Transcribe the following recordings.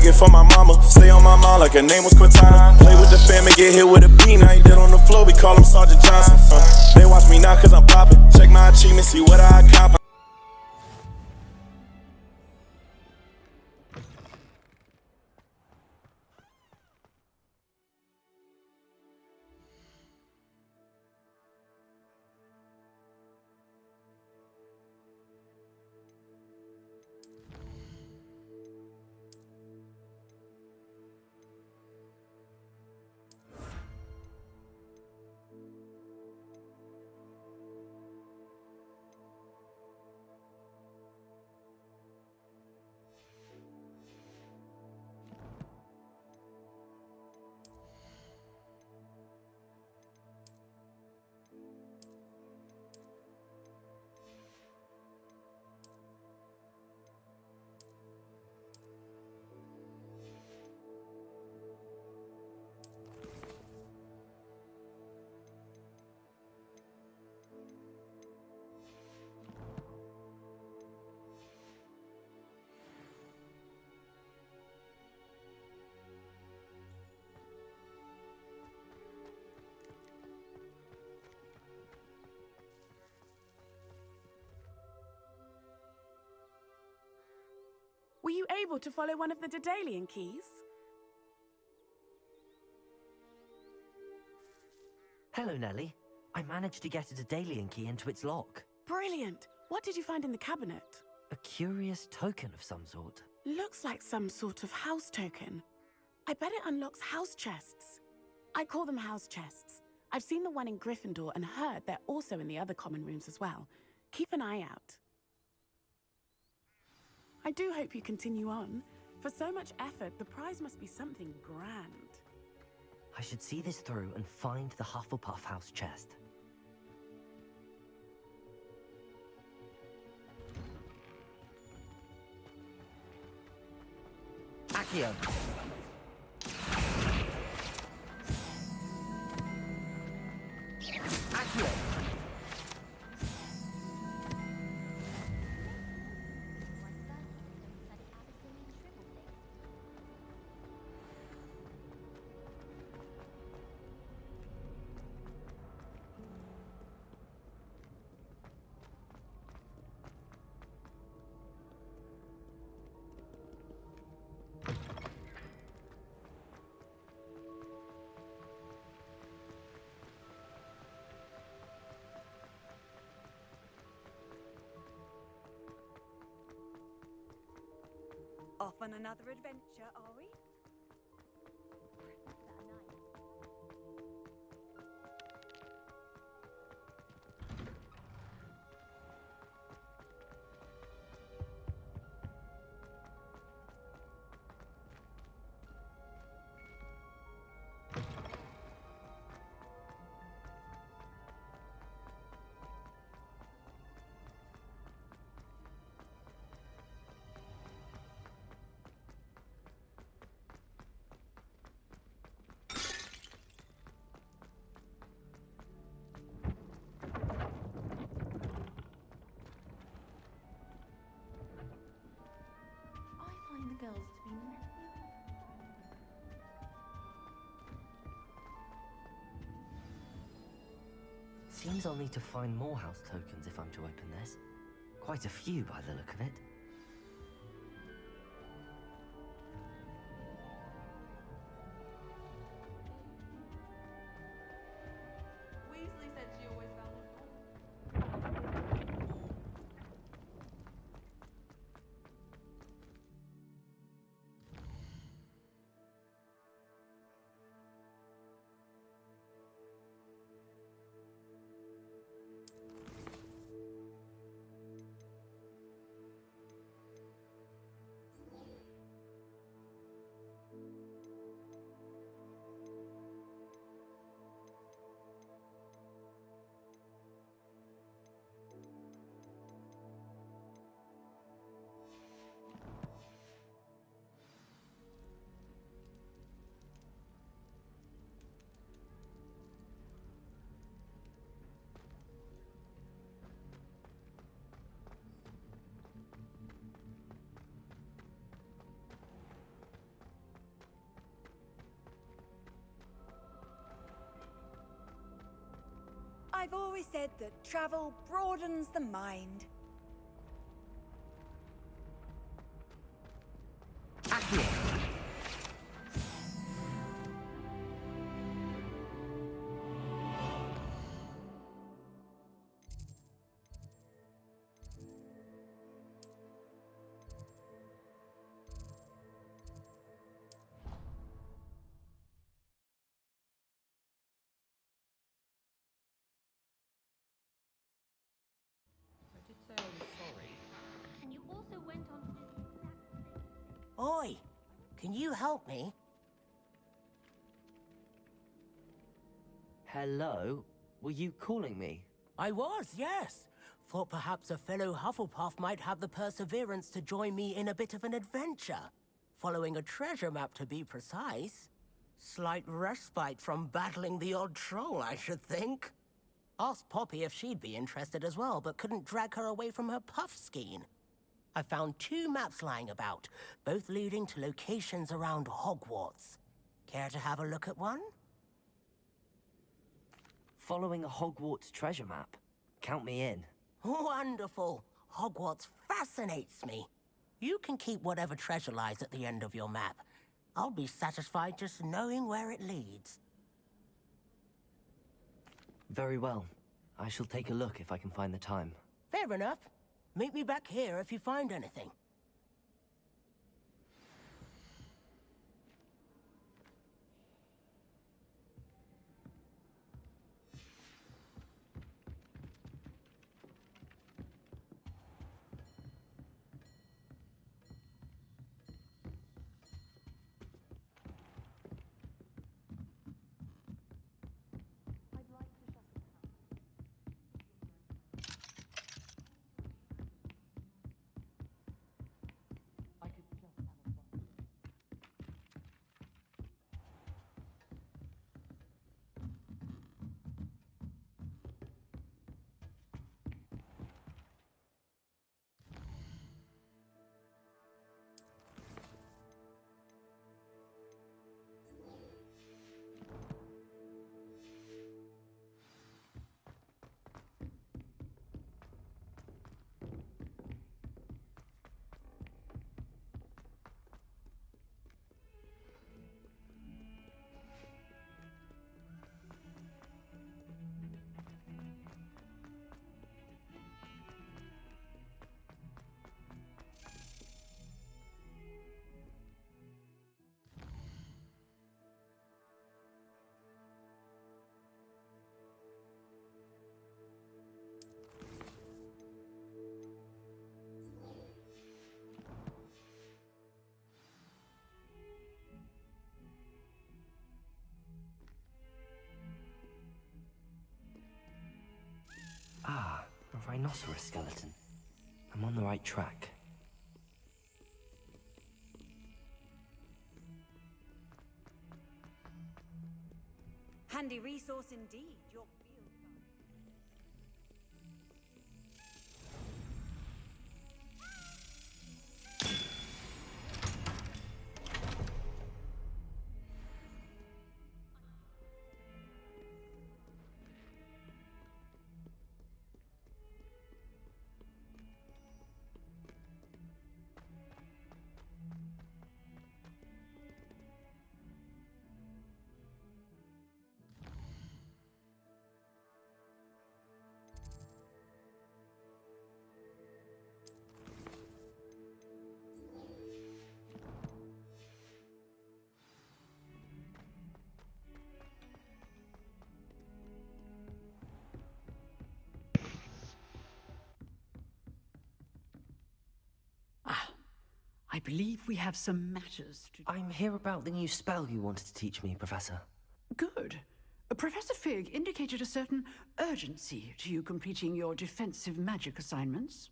looking for my mama. Stay on my mind like her name was Cortana. Play with the fam and get hit with a beat. Now he dead on the floor, we call him Sergeant Johnson. They watch me now cause I'm poppin'. Check my achievements, see what I accomplish. Were you able to follow one of the Daedalian keys? Hello, Nellie. I managed to get a Daedalian key into its lock. Brilliant! What did you find in the cabinet? A curious token of some sort. Looks like some sort of house token. I bet it unlocks house chests. I call them house chests. I've seen the one in Gryffindor and heard they're also in the other common rooms as well. Keep an eye out. I do hope you continue on. For so much effort, the prize must be something grand. I should see this through and find the Hufflepuff house chest. Accio! Accio! Off on another adventure, are we? The girls to be Seems I'll need to find more house tokens if I'm to open this. Quite a few by the look of it. Weasley said she always found them. I've always said that travel broadens the mind. Accio! And you also went on to do the exact same thing. Oi, can you help me? Hello? Were you calling me? I was, yes. Thought perhaps a fellow Hufflepuff might have the perseverance to join me in a bit of an adventure. Following a treasure map, to be precise. Slight respite from battling the odd troll, I should think. Asked Poppy if she'd be interested as well, but couldn't drag her away from her puff skein. I found 2 maps lying about, both leading to locations around Hogwarts. Care to have a look at one? Following a Hogwarts treasure map? Count me in. Wonderful. Hogwarts fascinates me. You can keep whatever treasure lies at the end of your map. I'll be satisfied just knowing where it leads. Very well. I shall take a look if I can find the time. Fair enough. Meet me back here if you find anything. Ah, a rhinoceros skeleton. I'm on the right track. Handy resource indeed, your field guide. I believe we have some matters to... I'm here about the new spell you wanted to teach me, Professor. Good. Professor Fig indicated a certain urgency to you completing your defensive magic assignments.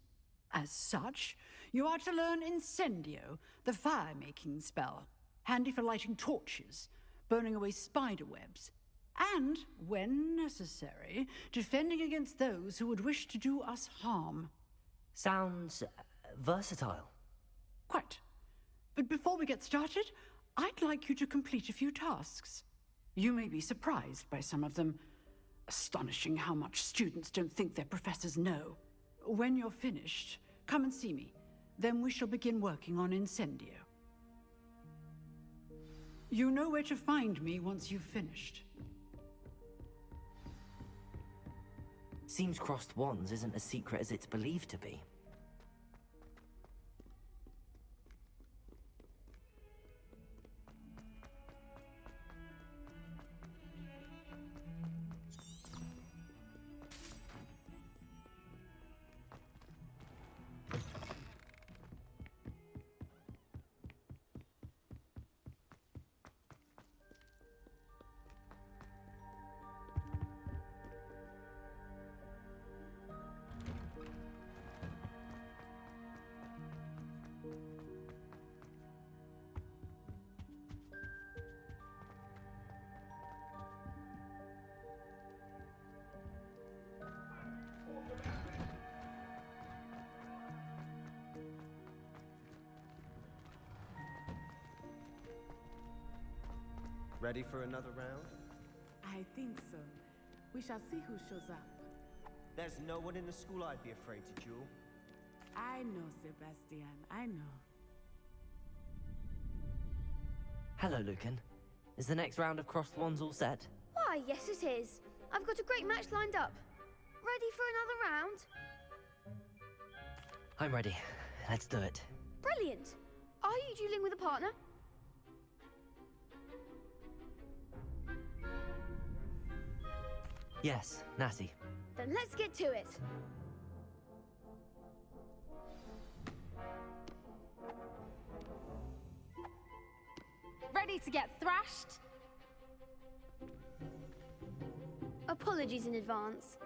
As such, you are to learn Incendio, the fire-making spell, handy for lighting torches, burning away spider webs, and, when necessary, defending against those who would wish to do us harm. Sounds versatile. Quite. But before we get started, I'd like you to complete a few tasks. You may be surprised by some of them. Astonishing how much students don't think their professors know. When you're finished, come and see me. Then we shall begin working on Incendio. You know where to find me once you've finished. Seems crossed wands isn't as secret as it's believed to be. Ready for another round? I think so. We shall see who shows up. There's no one in the school I'd be afraid to duel. I know, Sebastian. I know. Hello, Lucan. Is the next round of crossed wands all set? Why, yes it is. I've got a great match lined up. Ready for another round? I'm ready. Let's do it. Brilliant. Are you dueling with a partner? Yes, Natty. Then let's get to it. Ready to get thrashed? Apologies in advance.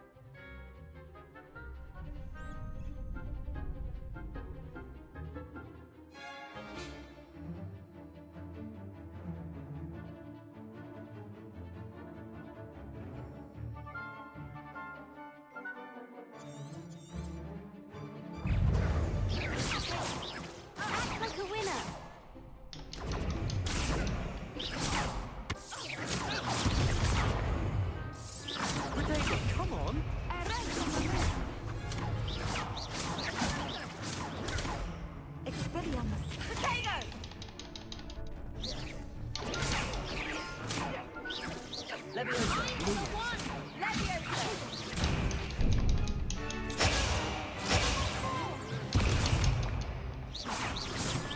Act like a winner. Potato, come on! Expelliarmus. Potato! Leviosa!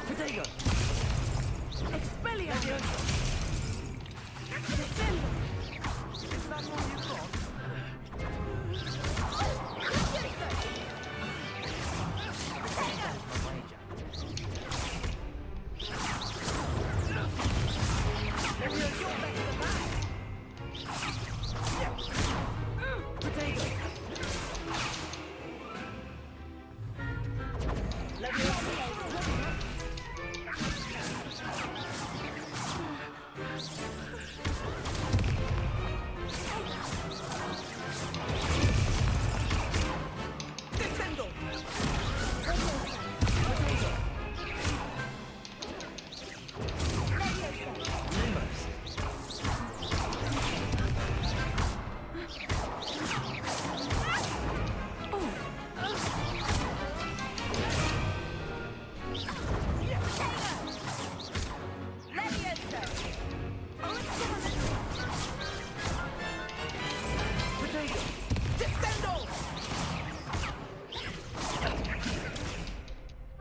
Potato! Expelliarmus. Is that all you've got? My wager. Potato!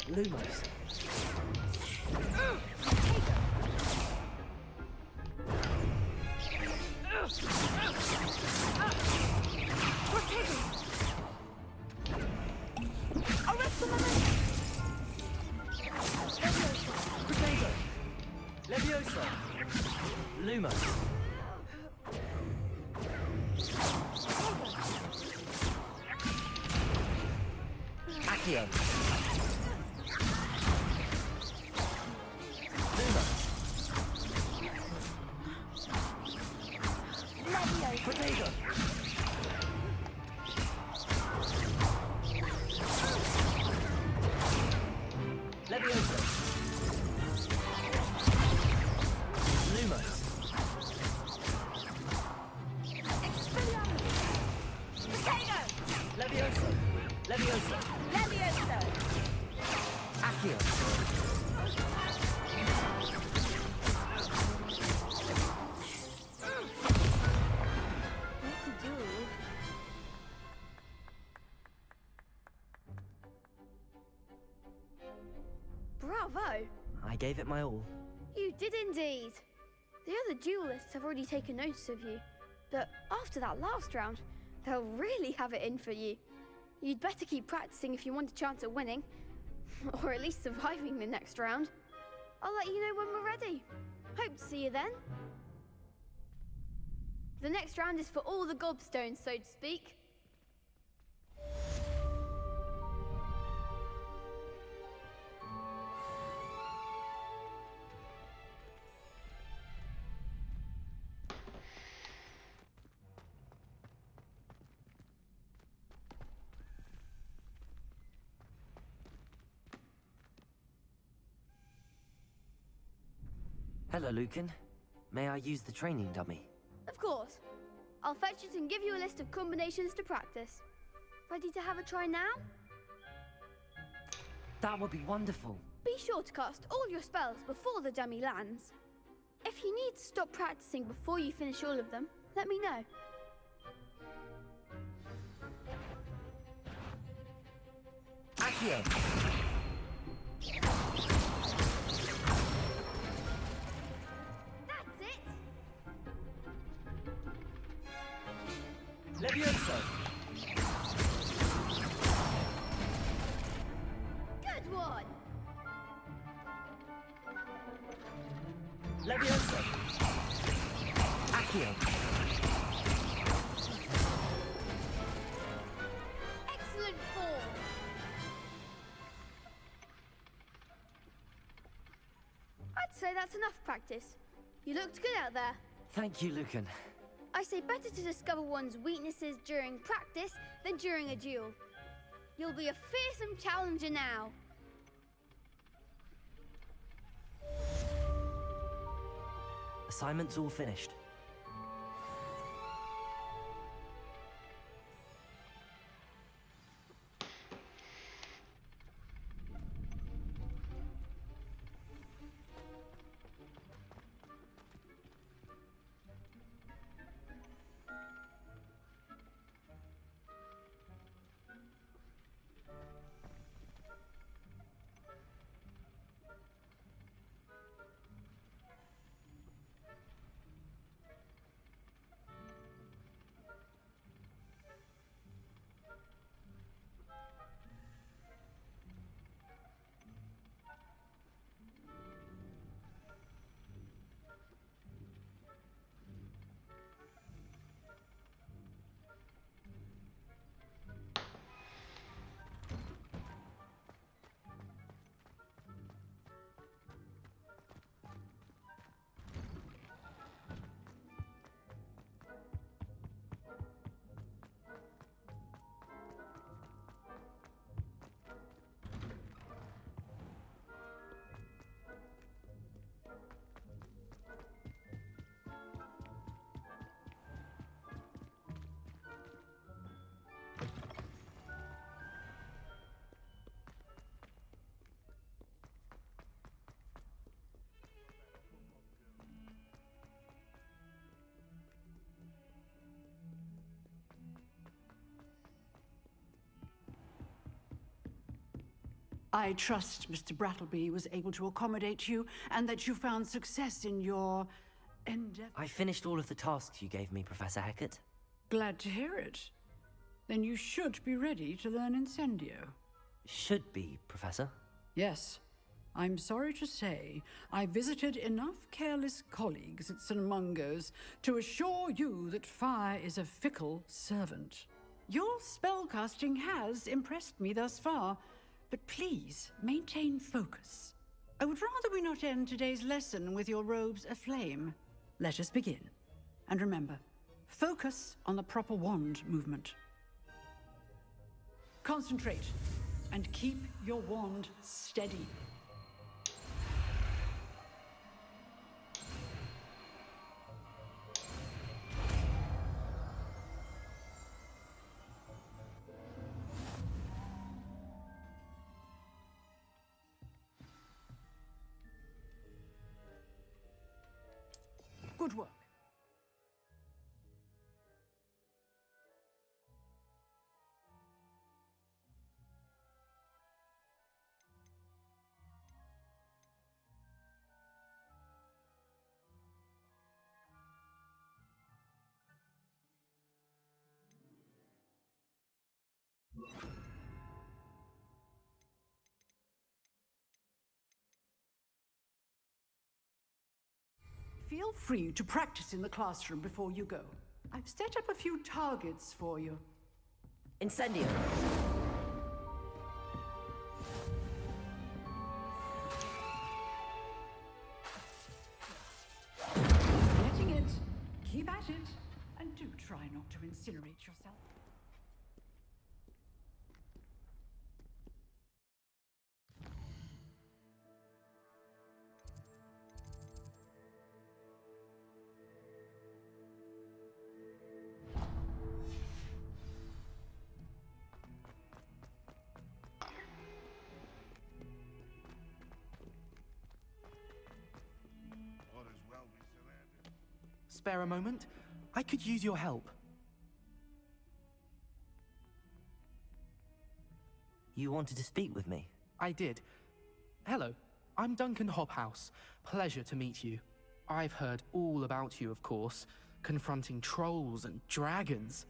Lumos. Potato. Leviosa. Lumos. Accio. Potato. Leviosa. Lumos. gave it my all. You did indeed. The other duelists have already taken notice of you, but after that last round, they'll really have it in for you. You'd better keep practicing if you want a chance at winning, or at least surviving the next round. I'll let you know when we're ready. Hope to see you then. The next round is for all the gobstones, so to speak. Hello, Lucan. May I use the training dummy? Of course. I'll fetch it and give you a list of combinations to practice. Ready to have a try now? That would be wonderful. Be sure to cast all your spells before the dummy lands. If you need to stop practicing before you finish all of them, let me know. Accio! That's it! Levioso! Good one! Levioso! Accio! Excellent form! I'd say that's enough practice. You looked good out there. Thank you, Lucan. I say better to discover one's weaknesses during practice than during a duel. You'll be a fearsome challenger now. Assignment's all finished. I trust Mr. Brattleby was able to accommodate you and that you found success in your endeavor. I finished all of the tasks you gave me, Professor Hecat. Glad to hear it. Then you should be ready to learn Incendio. Should be, Professor. Yes. I'm sorry to say, I visited enough careless colleagues at St. Mungo's to assure you that fire is a fickle servant. Your spellcasting has impressed me thus far, but please maintain focus. I would rather we not end today's lesson with your robes aflame. Let us begin. And remember, focus on the proper wand movement. Concentrate and keep your wand steady. Good work. feel free to practice in the classroom before you go. I've set up a few targets for you. Incendio! Getting it. Keep at it. And do try not to incinerate yourself. Spare a moment? I could use your help. You wanted to speak with me? I did. Hello, I'm Duncan Hobhouse. Pleasure to meet you. I've heard all about you, of course, confronting trolls and dragons.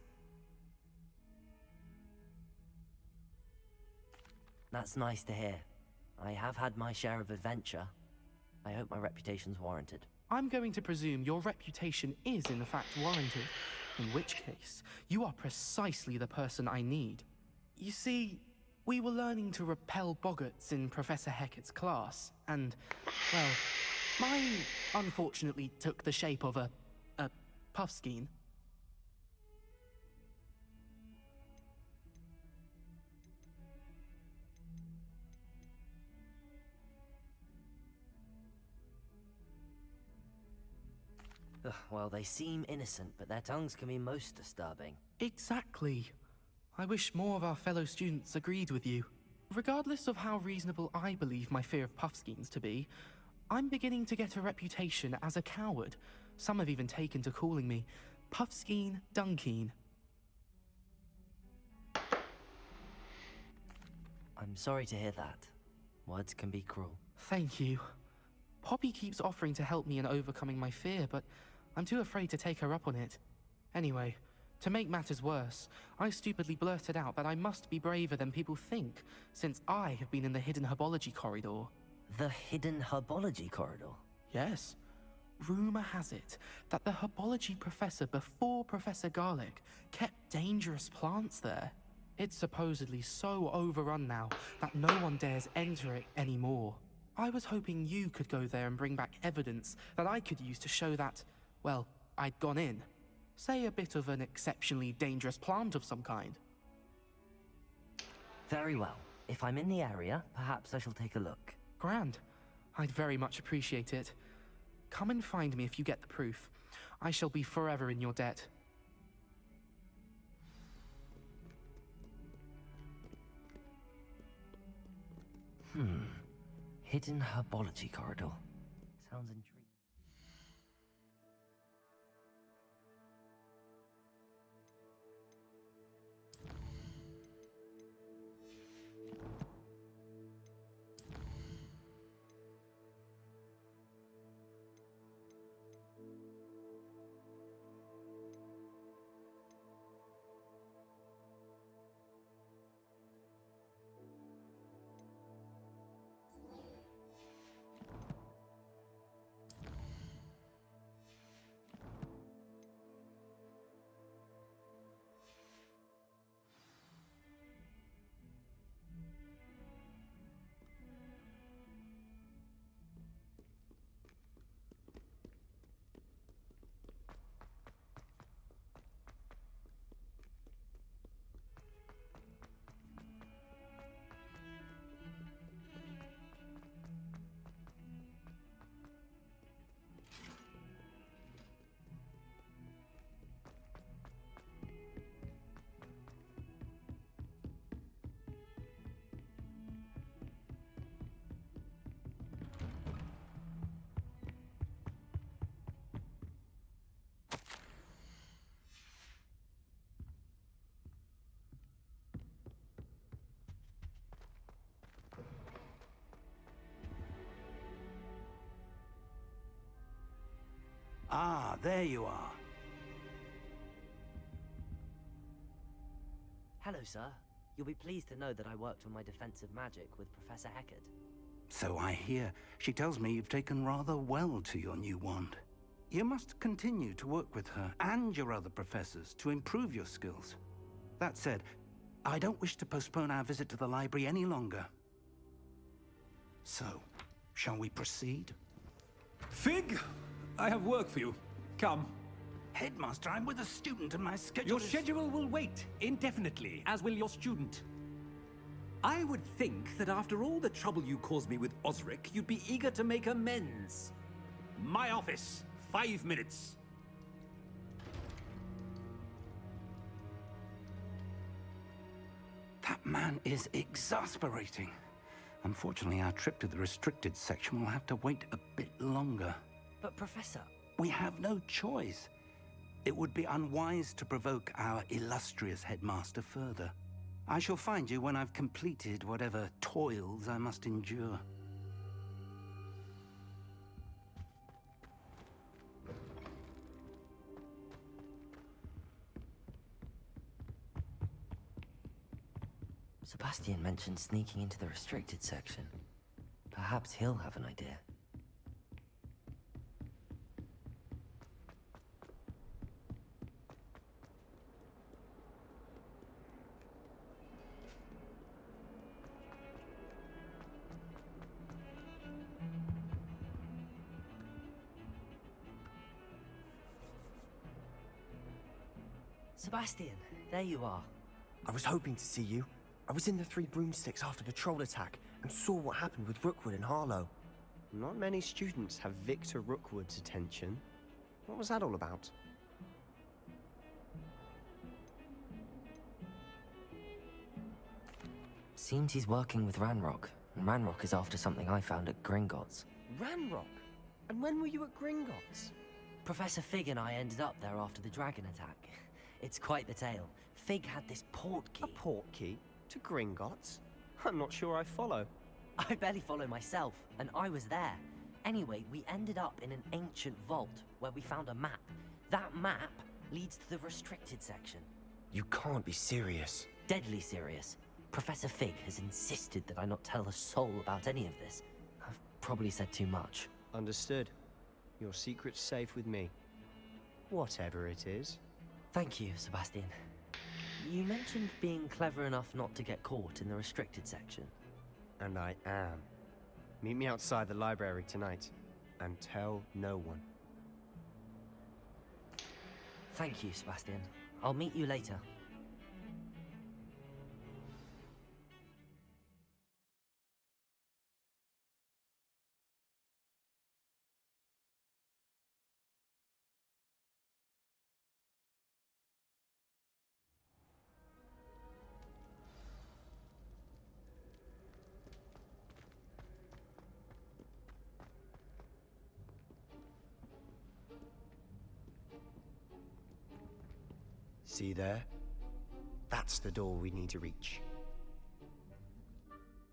That's nice to hear. I have had my share of adventure. I hope my reputation's warranted. I'm going to presume your reputation is in fact warranted, in which case, you are precisely the person I need. You see, we were learning to repel boggarts in Professor Hecat's class, and, well, mine unfortunately took the shape of a puffskein. Ugh, well, they seem innocent, but their tongues can be most disturbing. Exactly. I wish more of our fellow students agreed with you. Regardless of how reasonable I believe my fear of puffskeins to be, I'm beginning to get a reputation as a coward. Some have even taken to calling me Puffskeen Dunkeen. I'm sorry to hear that. Words can be cruel. Thank you. Poppy keeps offering to help me in overcoming my fear, but I'm too afraid to take her up on it. Anyway, to make matters worse, I stupidly blurted out that I must be braver than people think, since I have been in the hidden herbology corridor. The hidden herbology corridor? Yes. Rumor has it that the herbology professor before Professor Garlic kept dangerous plants there. It's supposedly so overrun now that no one dares enter it anymore. I was hoping you could go there and bring back evidence that I could use to show that, well, I'd gone in. Say a bit of an exceptionally dangerous plant of some kind. Very well. If I'm in the area, perhaps I shall take a look. Grand. I'd very much appreciate it. Come and find me if you get the proof. I shall be forever in your debt. Hidden herbology corridor. Sounds intriguing. Ah, there you are. Hello, sir. You'll be pleased to know that I worked on my defensive magic with Professor Hecat. So I hear. She tells me you've taken rather well to your new wand. You must continue to work with her and your other professors to improve your skills. That said, I don't wish to postpone our visit to the library any longer. So, shall we proceed? Fig, I have work for you. Come. Headmaster, I'm with a student and my schedule Your is... schedule will wait indefinitely, as will your student. I would think that after all the trouble you caused me with Osric, you'd be eager to make amends. My office, 5 minutes. That man is exasperating. Unfortunately, our trip to the restricted section will have to wait a bit longer. But Professor... We have no choice. It would be unwise to provoke our illustrious headmaster further. I shall find you when I've completed whatever toils I must endure. Sebastian mentioned sneaking into the restricted section. Perhaps he'll have an idea. Sebastian, there you are. I was hoping to see you. I was in the Three Broomsticks after the troll attack and saw what happened with Rookwood and Harlow. Not many students have Victor Rookwood's attention. What was that all about? Seems he's working with Ranrock, and Ranrock is after something I found at Gringotts. Ranrock? And when were you at Gringotts? Professor Fig and I ended up there after the dragon attack. It's quite the tale. Fig had this port key. A port key? To Gringotts? I'm not sure I follow. I barely follow myself, and I was there. Anyway, we ended up in an ancient vault where we found a map. That map leads to the restricted section. You can't be serious. Deadly serious. Professor Fig has insisted that I not tell a soul about any of this. I've probably said too much. Understood. Your secret's safe with me. Whatever it is. Thank you, Sebastian. You mentioned being clever enough not to get caught in the restricted section. And I am. Meet me outside the library tonight, and tell no one. Thank you, Sebastian. I'll meet you later. See there? That's the door we need to reach.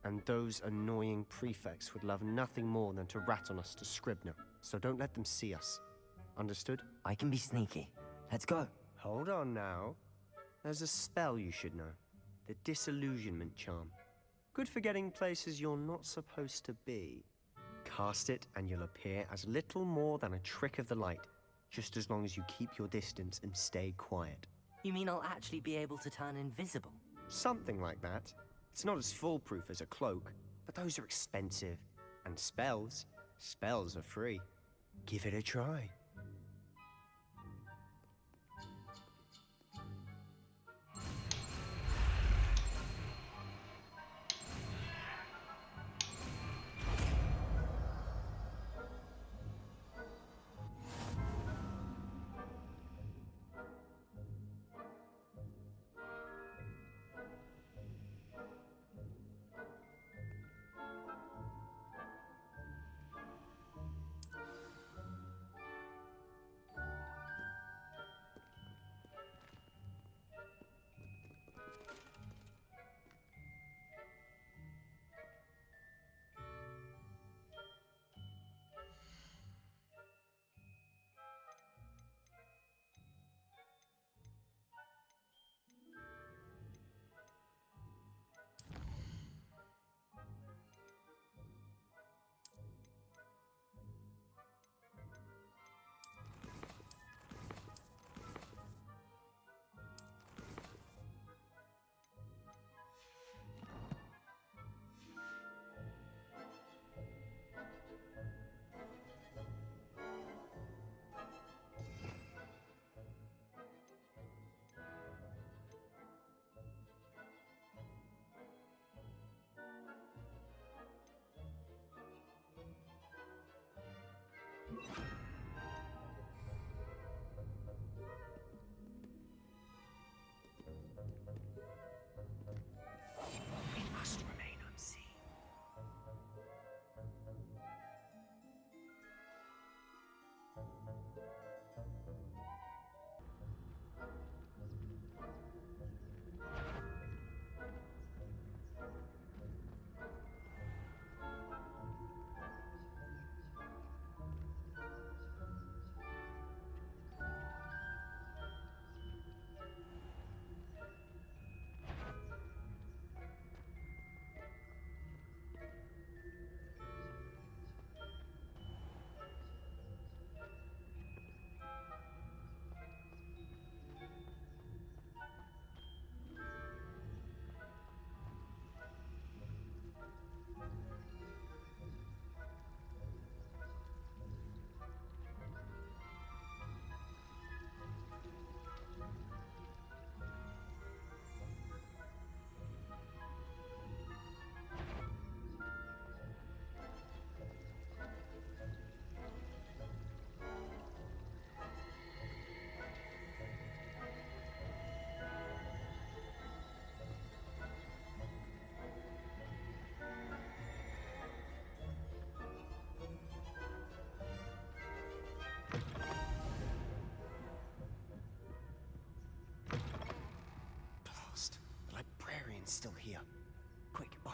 And those annoying prefects would love nothing more than to rat on us to Scribner, so don't let them see us. Understood? I can be sneaky. Let's go. Hold on now. There's a spell you should know. The Disillusionment Charm. Good for getting places you're not supposed to be. Cast it and you'll appear as little more than a trick of the light, just as long as you keep your distance and stay quiet. You mean I'll actually be able to turn invisible? Something like that. It's not as foolproof as a cloak, but those are expensive. And spells are free. Give it a try.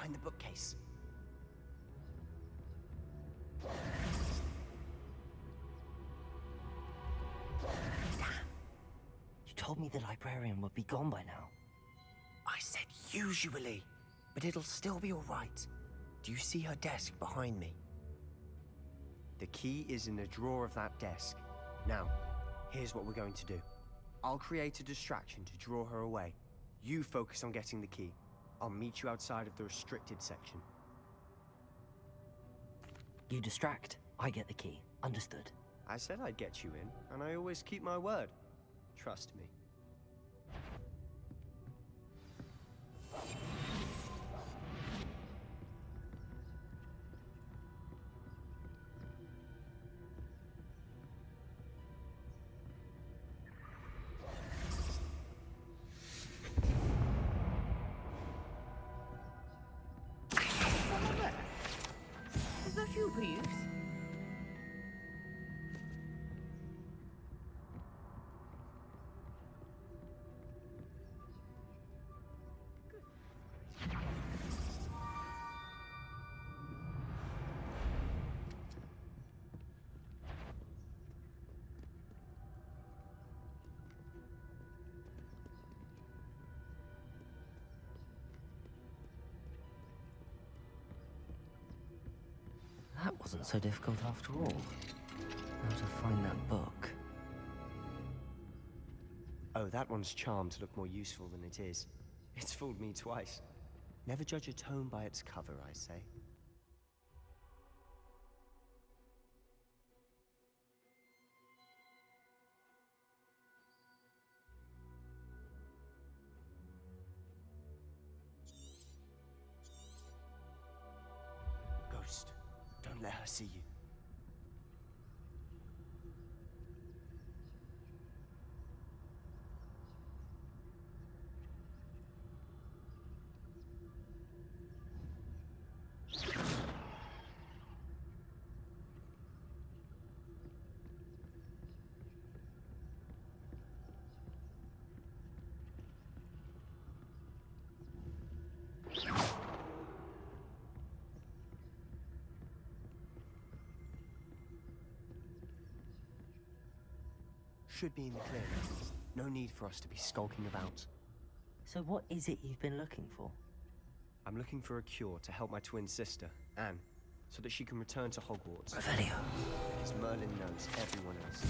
behind the bookcase. You told me the librarian would be gone by now. I said usually, but it'll still be all right. Do you see her desk behind me? The key is in the drawer of that desk. Now, here's what we're going to do. I'll create a distraction to draw her away. You focus on getting the key. I'll meet you outside of the restricted section. You distract, I get the key. Understood. I said I'd get you in, and I always keep my word. Trust me. Is that you, Peeves? That wasn't so difficult after all. How to find that book. Oh, that one's charmed to look more useful than it is. It's fooled me twice. Never judge a tome by its cover, I say. Ghost, don't let her see you. Should be in the clear now. No need for us to be skulking about. So what is it you've been looking for? I'm looking for a cure to help my twin sister, Anne, so that she can return to Hogwarts. Revelio. Because Merlin knows everyone else.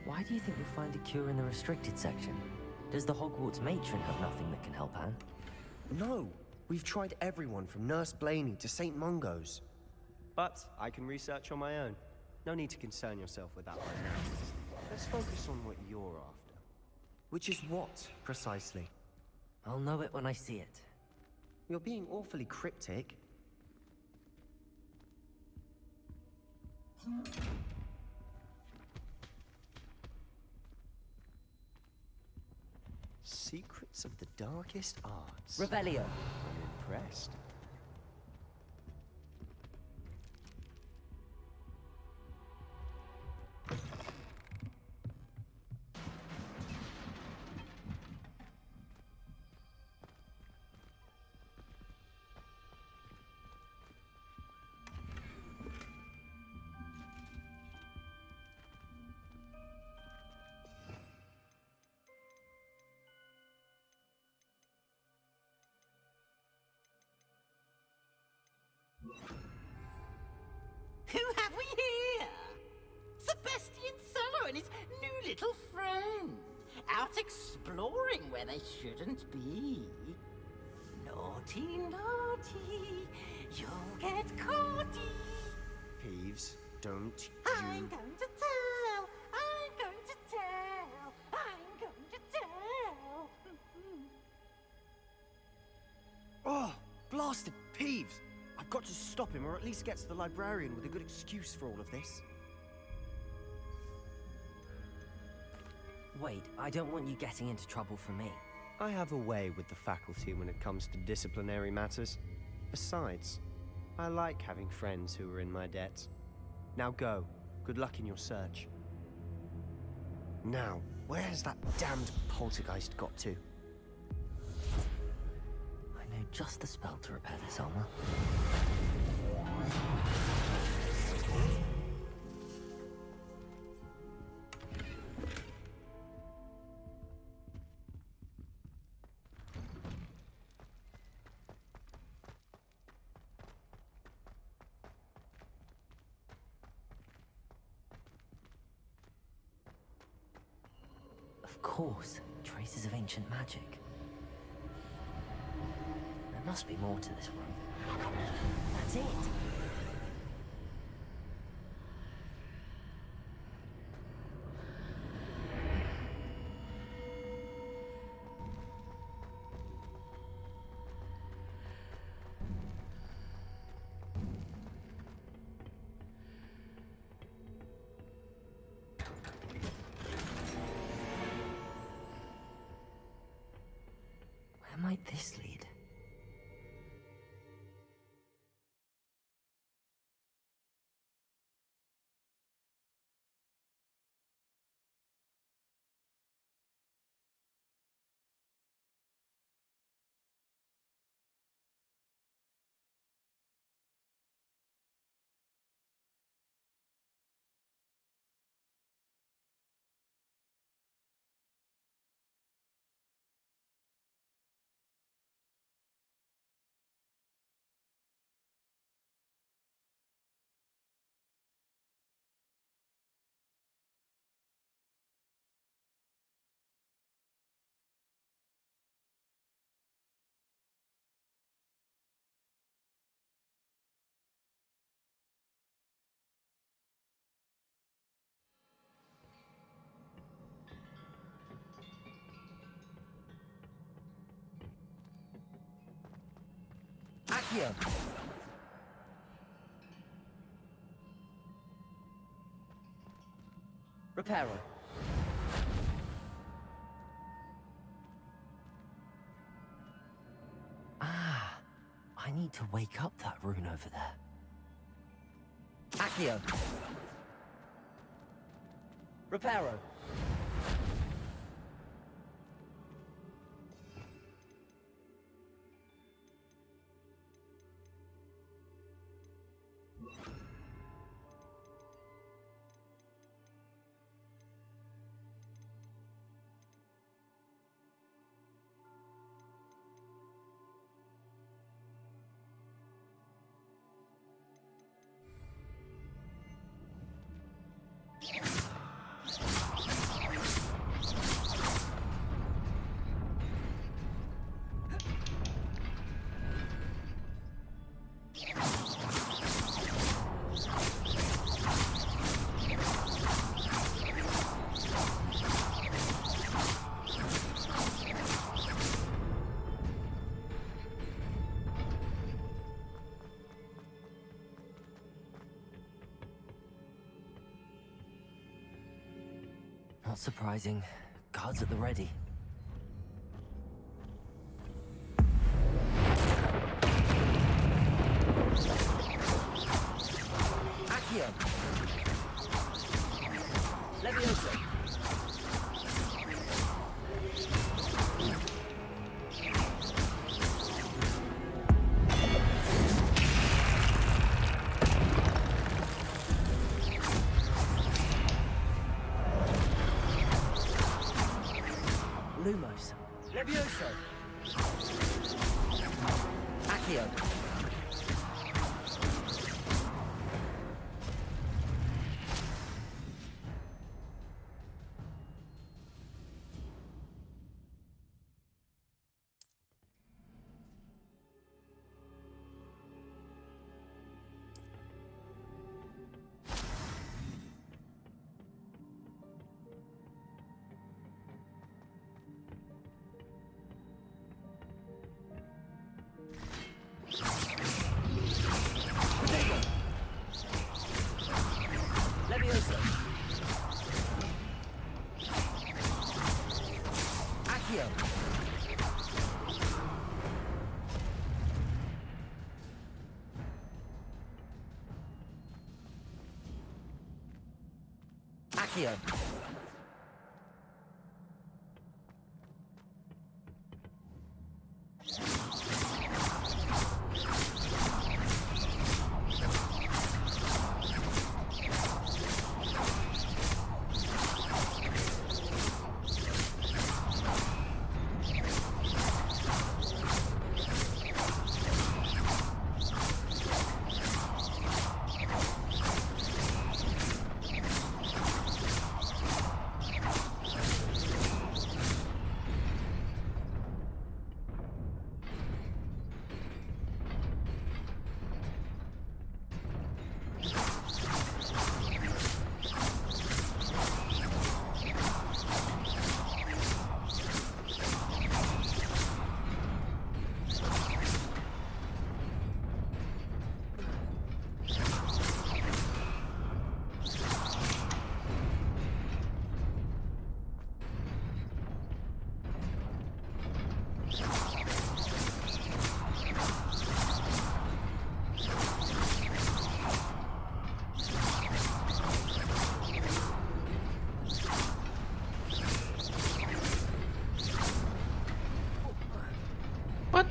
Why do you think we'll find a cure in the restricted section? Does the Hogwarts matron have nothing that can help Anne? No! We've tried everyone from Nurse Blaney to St. Mungo's. But I can research on my own. No need to concern yourself with that right now. Let's focus on what you're after. Which is what, precisely? I'll know it when I see it. You're being awfully cryptic. Secrets of the darkest arts. Revelio. I'm impressed. Who have we here? Sebastian Sallow and his new little friend. Out exploring where they shouldn't be. Naughty, naughty, you'll get caughty. Peeves, don't I'm going to tell, I'm going to tell, I'm going to tell. Oh, blasted Peeves! I've got to stop him, or at least get to the librarian with a good excuse for all of this. Wait, I don't want you getting into trouble for me. I have a way with the faculty when it comes to disciplinary matters. Besides, I like having friends who are in my debt. Now go. Good luck in your search. Now, where has that damned poltergeist got to? I know just the spell to repair this armor. Of course, traces of ancient magic. There must be more to this room. That's it! Where might this lead? Accio! Reparo. Ah, I need to wake up that rune over there. Accio! Reparo. Not surprising. Guards at the ready. Accio! Levioso! Lumos. Levioso. Accio. Levioso. Accio. Accio.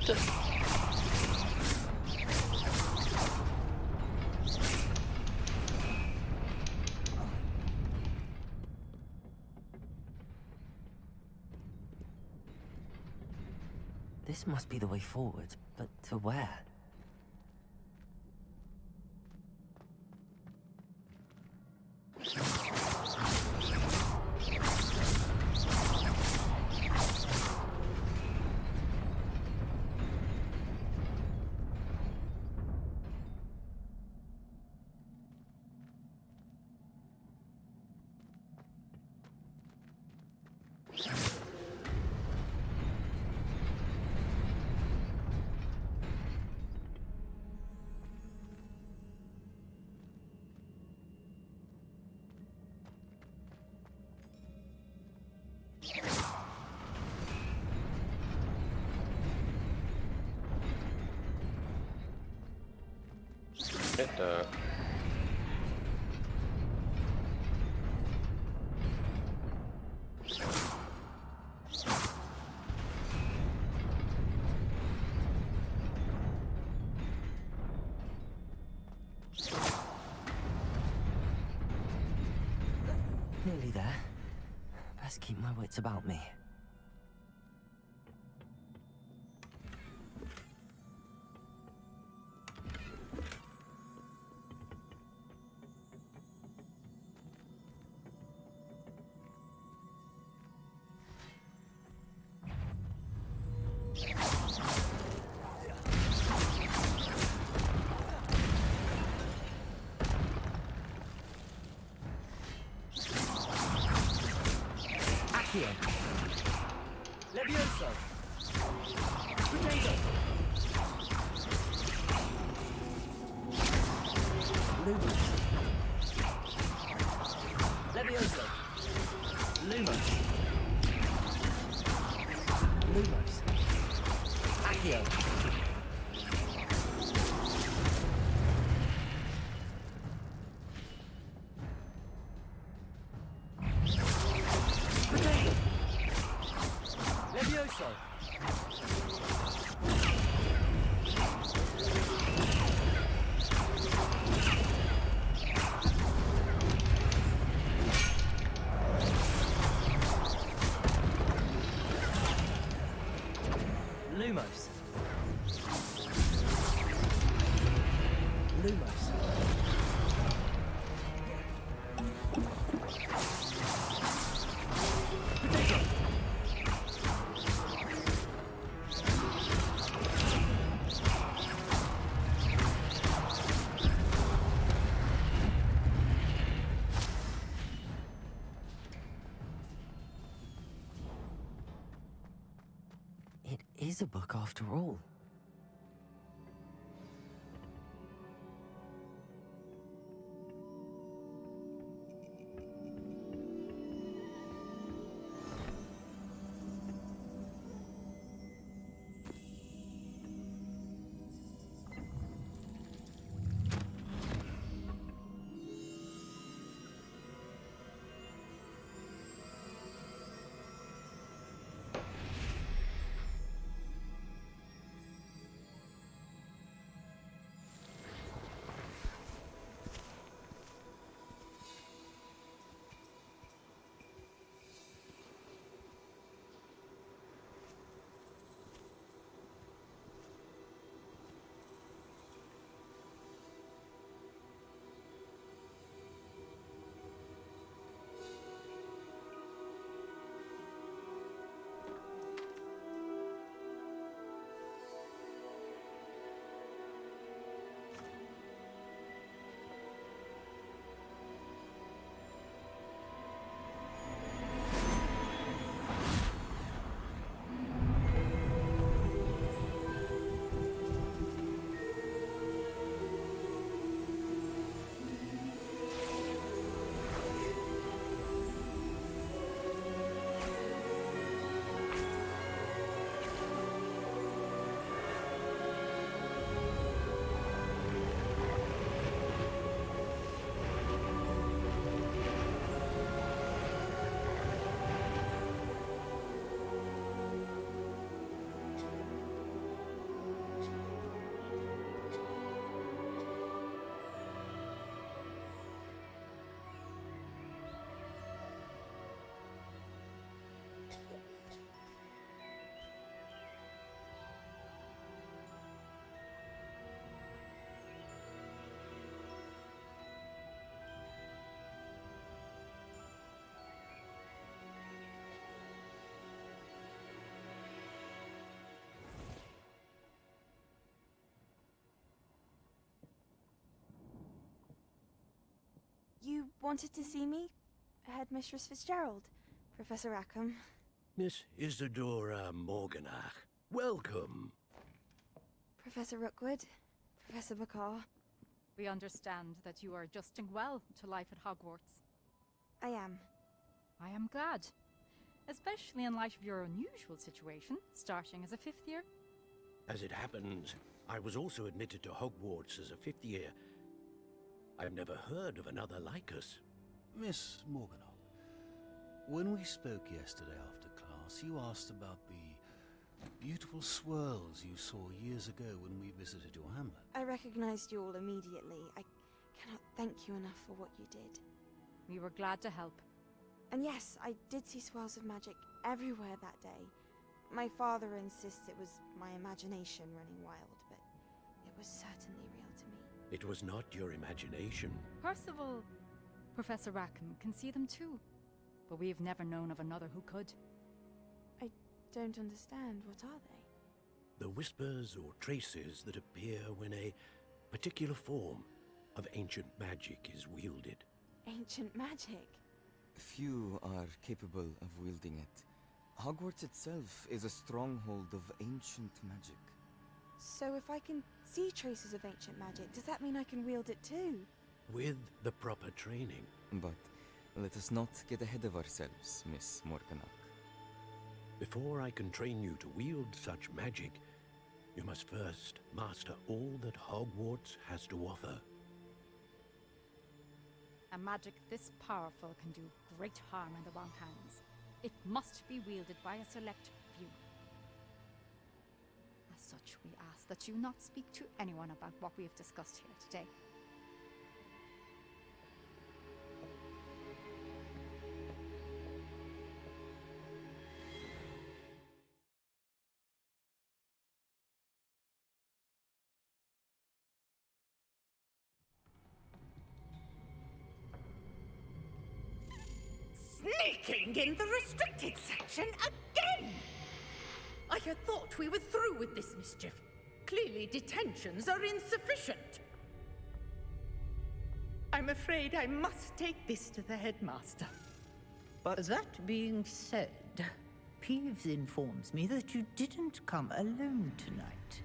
Bitte. This must be the way forward, but to where? Bitte. Nearly there. Best keep my wits about me. Accio. Levioso. Potato. Lumos. Levioso. Lumos. Lumos. Accio. Potato. Levioso. Lumos. Lumos. Potato. It is a book after all. wanted to see me? Headmistress Fitzgerald, Professor Rackham. Miss Isadora Morganach, welcome. Professor Rookwood, Professor Bakar. We understand that you are adjusting well to life at Hogwarts. I am. I am glad. Especially in light of your unusual situation, starting as a 5th year. As it happens, I was also admitted to Hogwarts as a 5th year. I've never heard of another like us. Miss Morganach, when we spoke yesterday after class, you asked about the beautiful swirls you saw years ago when we visited your hamlet. I recognized you all immediately. I cannot thank you enough for what you did. We were glad to help. And yes, I did see swirls of magic everywhere that day. My father insists it was my imagination running wild, but it was certainly real to me. It was not your imagination. Percival, Professor Rackham can see them too. But we have never known of another who could. I don't understand. What are they? The whispers or traces that appear when a particular form of ancient magic is wielded. Ancient magic? Few are capable of wielding it. Hogwarts itself is a stronghold of ancient magic. So if I can see traces of ancient magic, does that mean I can wield it too? With the proper training. But let us not get ahead of ourselves, Miss Morganach. Before I can train you to wield such magic, you must first master all that Hogwarts has to offer. A magic this powerful can do great harm in the wrong hands. It must be wielded by a select few. As such, we ask that you not speak to anyone about what we have discussed here today. Sneaking in the restricted section again! I had thought we were through with this mischief. Clearly detentions are insufficient. I'm afraid I must take this to the headmaster. But that being said, Peeves informs me that you didn't come alone tonight.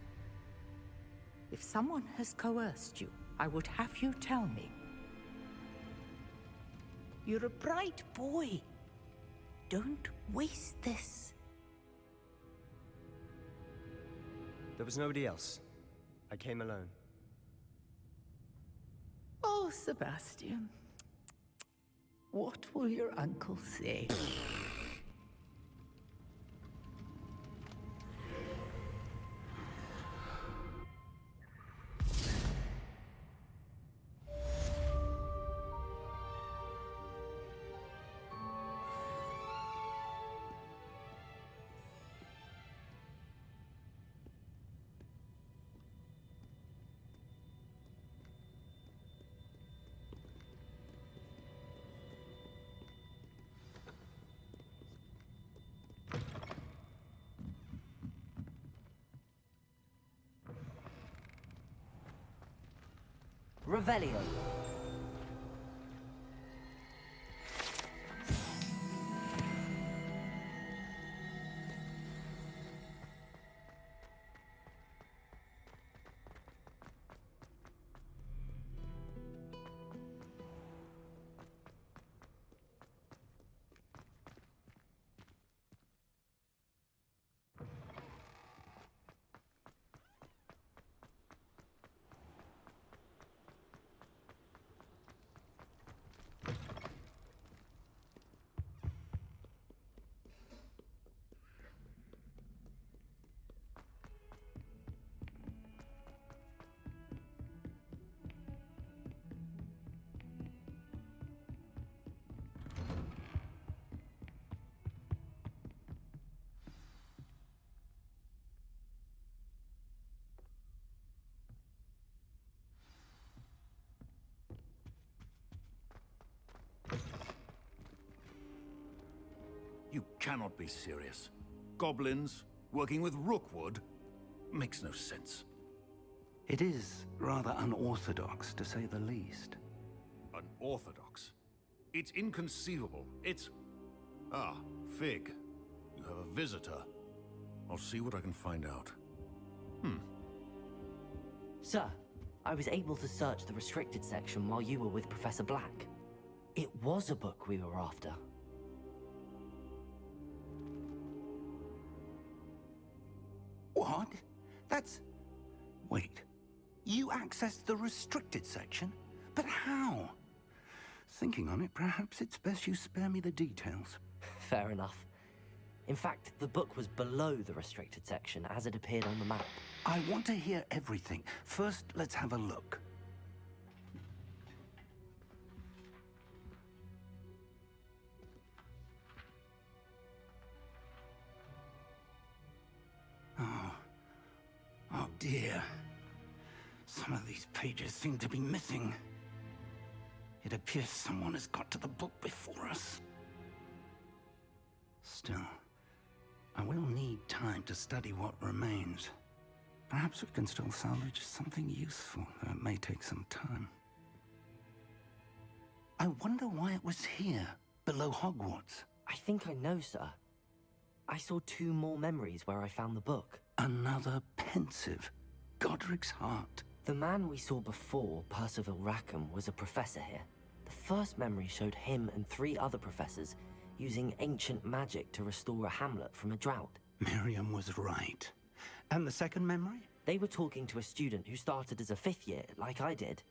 If someone has coerced you, I would have you tell me. You're a bright boy. Don't waste this. There was nobody else. I came alone. Oh, Sebastian. What will your uncle say? Revelio. You cannot be serious. Goblins working with Rookwood makes no sense. It is rather unorthodox, to say the least. Unorthodox? It's inconceivable. It's... Ah, Fig. You have a visitor. I'll see what I can find out. Sir, I was able to search the restricted section while you were with Professor Black. It was a book we were after. What? That's... Wait. You accessed the restricted section? But how? Thinking on it, perhaps it's best you spare me the details. Fair enough. In fact, the book was below the restricted section as it appeared on the map. I want to hear everything. First, let's have a look. Oh dear. Some of these pages seem to be missing. It appears someone has got to the book before us. Still, I will need time to study what remains. Perhaps we can still salvage something useful, though it may take some time. I wonder why it was here, below Hogwarts. I think I know, sir. I saw 2 more memories where I found the book. Another pensive. Godric's heart. The man we saw before, Percival Rackham, was a professor here. The first memory showed him and 3 other professors using ancient magic to restore a hamlet from a drought. Miriam was right. And the second memory? They were talking to a student who started as a 5th year, like I did.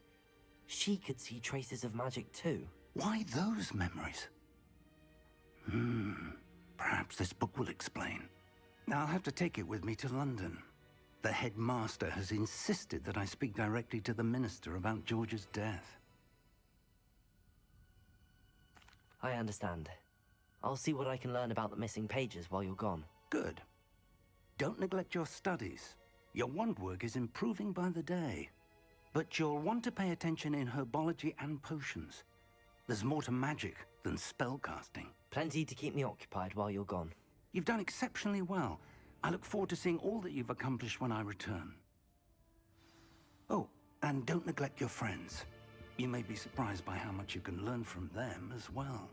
She could see traces of magic too. Why those memories? Perhaps this book will explain. I'll have to take it with me to London. The headmaster has insisted that I speak directly to the minister about George's death. I understand. I'll see what I can learn about the missing pages while you're gone. Good. Don't neglect your studies. Your wand work is improving by the day. But you'll want to pay attention in herbology and potions. There's more to magic than spellcasting. Plenty to keep me occupied while you're gone. You've done exceptionally well. I look forward to seeing all that you've accomplished when I return. Oh, and don't neglect your friends. You may be surprised by how much you can learn from them as well.